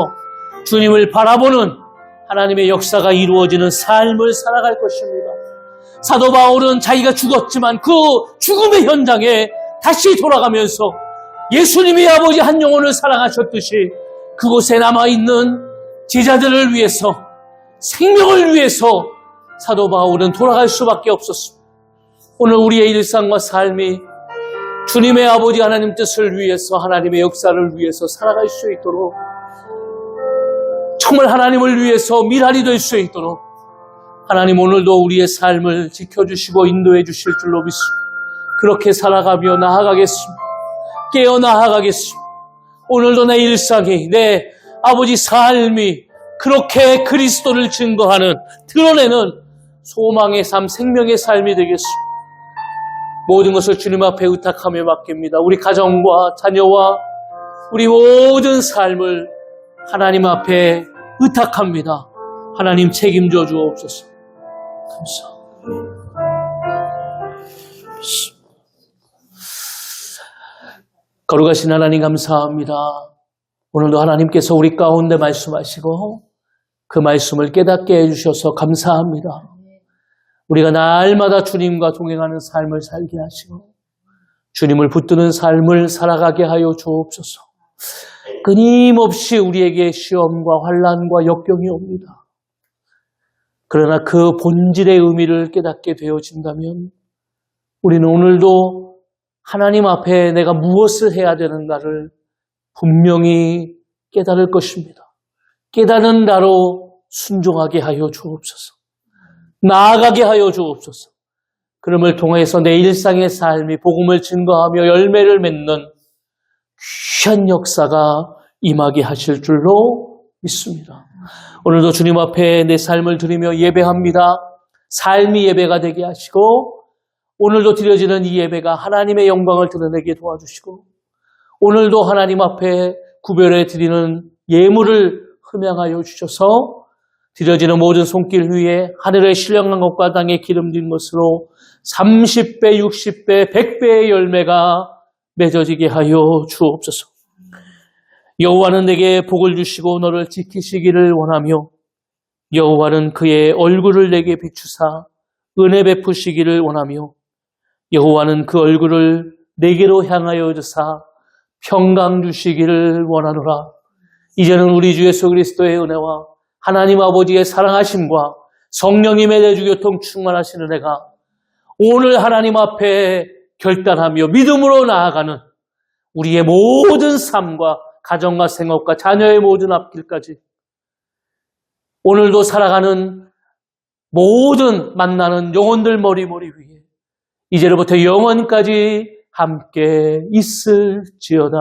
주님을 바라보는 하나님의 역사가 이루어지는 삶을 살아갈 것입니다. 사도 바울은 자기가 죽었지만 그 죽음의 현장에 다시 돌아가면서 예수님이 아버지 한 영혼을 사랑하셨듯이 그곳에 남아있는 제자들을 위해서 생명을 위해서 사도 바울은 돌아갈 수밖에 없었습니다. 오늘 우리의 일상과 삶이 주님의 아버지 하나님 뜻을 위해서 하나님의 역사를 위해서 살아갈 수 있도록 정말 하나님을 위해서 미랄이 될 수 있도록 하나님 오늘도 우리의 삶을 지켜주시고 인도해 주실 줄로 믿습니다. 그렇게 살아가며 나아가겠습니다. 깨어 나아가겠습니다. 오늘도 내 일상이 내 아버지 삶이 그렇게 그리스도를 증거하는 드러내는 소망의 삶, 생명의 삶이 되겠습니다. 모든 것을 주님 앞에 의탁하며 맡깁니다. 우리 가정과 자녀와 우리 모든 삶을 하나님 앞에 의탁합니다. 하나님 책임져 주옵소서. 감사합니다. 거룩하신 하나님 감사합니다. 오늘도 하나님께서 우리 가운데 말씀하시고 그 말씀을 깨닫게 해주셔서 감사합니다. 우리가 날마다 주님과 동행하는 삶을 살게 하시고 주님을 붙드는 삶을 살아가게 하여 주옵소서. 끊임없이 우리에게 시험과 환난과 역경이 옵니다. 그러나 그 본질의 의미를 깨닫게 되어진다면 우리는 오늘도 하나님 앞에 내가 무엇을 해야 되는가를 분명히 깨달을 것입니다. 깨닫는 나로 순종하게 하여 주옵소서. 나아가게 하여 주옵소서. 그럼을 통해서 내 일상의 삶이 복음을 증거하며 열매를 맺는 귀한 역사가 임하게 하실 줄로 믿습니다. 오늘도 주님 앞에 내 삶을 드리며 예배합니다. 삶이 예배가 되게 하시고 오늘도 드려지는 이 예배가 하나님의 영광을 드러내게 도와주시고 오늘도 하나님 앞에 구별해 드리는 예물을 흠양하여 주셔서 드려지는 모든 손길 위에 하늘의 신령한 것과 땅에 기름진 것으로 30배, 60배, 100배의 열매가 맺어지게 하여 주옵소서. 여호와는 내게 복을 주시고 너를 지키시기를 원하며 여호와는 그의 얼굴을 내게 비추사 은혜 베푸시기를 원하며 여호와는 그 얼굴을 내게로 향하여 주사 평강 주시기를 원하노라. 이제는 우리 주 예수 그리스도의 은혜와 하나님 아버지의 사랑하심과 성령님의 내주교통 충만하신 은혜가 오늘 하나님 앞에 결단하며 믿음으로 나아가는 우리의 모든 삶과 가정과 생업과 자녀의 모든 앞길까지 오늘도 살아가는 모든 만나는 영혼들 머리머리 위에 이제로부터 영원까지 함께 있을지어다.